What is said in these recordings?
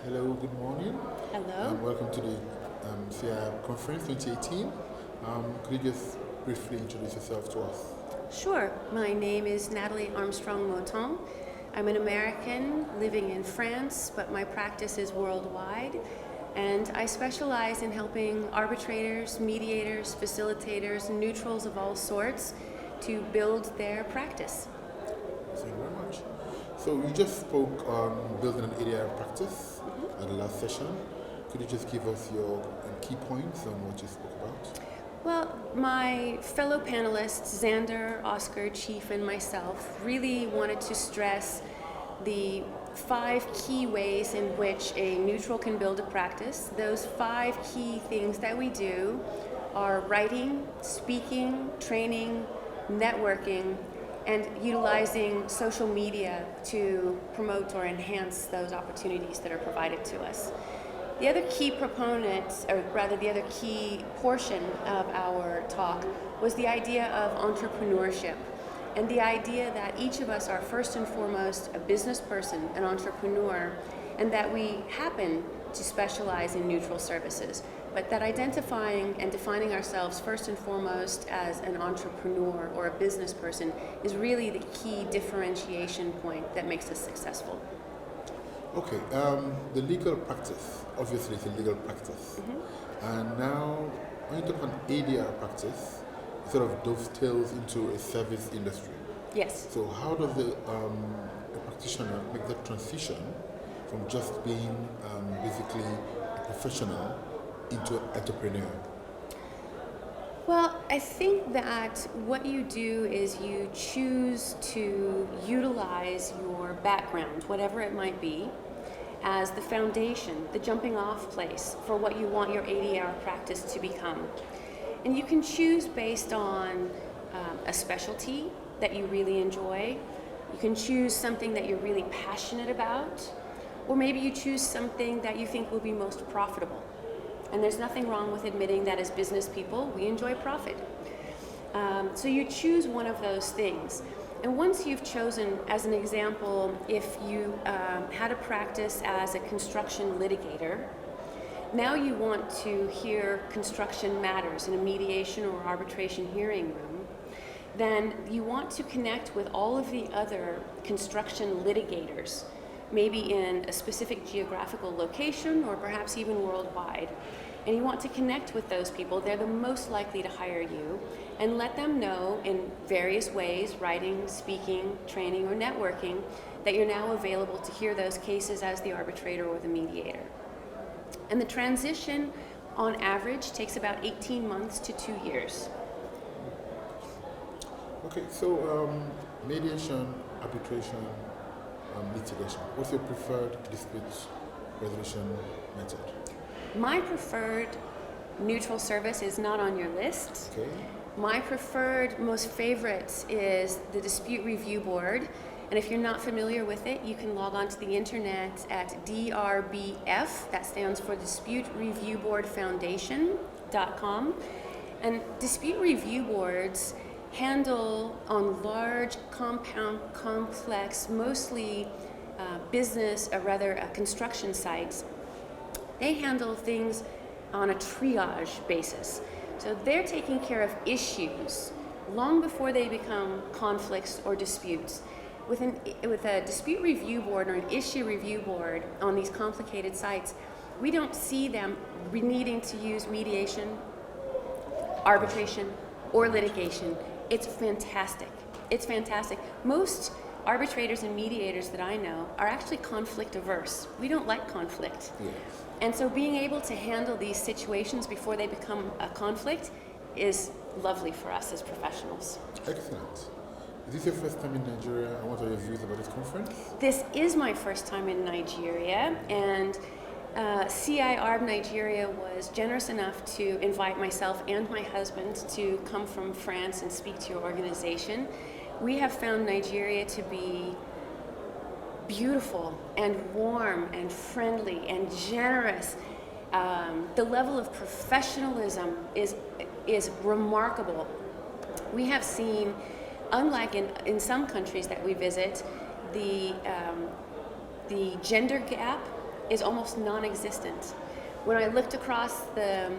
Hello, good morning. Hello. Welcome to the CIArb Conference 2018. Could you just briefly introduce yourself to us? Sure. My name is Natalie Armstrong Moton. I'm an American living in France, but my practice is worldwide. And I specialize in helping arbitrators, mediators, facilitators, neutrals of all sorts to build their practice. Thank you very much. So you just spoke on building an ADR practice at the last session. Could you just give us your key points on what you spoke about? Well, my fellow panelists, Xander, Oscar, Chief, and myself, really wanted to stress the 5 key ways in which a neutral can build a practice. Those 5 key things that we do are writing, speaking, training, networking, and utilizing social media to promote or enhance those opportunities that are provided to us. The other key proponent, or rather the other key portion of our talk, was the idea of entrepreneurship and the idea that each of us are first and foremost a business person, an entrepreneur, and that we happen to specialize in neutral services, but that identifying and defining ourselves first and foremost as an entrepreneur or a business person is really the key differentiation point that makes us successful. Okay, the legal practice, obviously it's a legal practice. And now, when you talk about ADR practice, it sort of dovetails into a service industry. Yes. So how does a practitioner make that transition from just being basically a professional into an entrepreneur? Well, I think that what you do is you choose to utilize your background, whatever it might be, as the foundation, the jumping off place for what you want your ADR practice to become. And you can choose based on a specialty that you really enjoy. You can choose something that you're really passionate about, or maybe you choose something that you think will be most profitable. And there's nothing wrong with admitting that as business people, we enjoy profit. So you choose one of those things. And once you've chosen, as an example, if you had a practice as a construction litigator, now you want to hear construction matters in a mediation or arbitration hearing room, then you want to connect with all of the other construction litigators, maybe in a specific geographical location or perhaps even worldwide. And you want to connect with those people. They're the most likely to hire you, and let them know in various ways, writing, speaking, training, or networking, that you're now available to hear those cases as the arbitrator or the mediator. And the transition, on average, takes about 18 months to 2 years. Okay, so mediation, arbitration, litigation. What's your preferred dispute resolution method? My preferred neutral service is not on your list. Okay. My preferred, most favorite is the Dispute Review Board. And if you're not familiar with it, you can log on to the internet at DRBF, that stands for Dispute Review Board Foundation.com. And dispute review boards handle on large, compound, complex, mostly construction sites. They handle things on a triage basis. So they're taking care of issues long before they become conflicts or disputes. With a dispute review board or an issue review board on these complicated sites, we don't see them needing to use mediation, arbitration, or litigation. It's fantastic. It's fantastic. Most arbitrators and mediators that I know are actually conflict averse. We don't like conflict. Yes. And so being able to handle these situations before they become a conflict is lovely for us as professionals. Excellent. Is this your first time in Nigeria, and what are your views about this conference? This is my first time in Nigeria, and CIArb Nigeria was generous enough to invite myself and my husband to come from France and speak to your organization. We have found Nigeria to be beautiful and warm and friendly and generous. The level of professionalism is remarkable. We have seen, unlike in some countries that we visit, the gender gap is almost non-existent. When I looked across the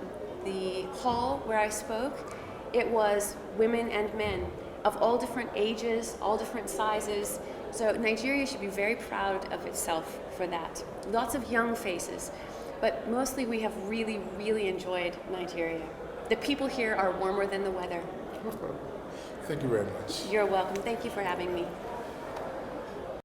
hall where I spoke, it was women and men of all different ages, all different sizes. So Nigeria should be very proud of itself for that. Lots of young faces, but mostly we have really, really enjoyed Nigeria. The people here are warmer than the weather. Thank you very much. You're welcome. Thank you for having me.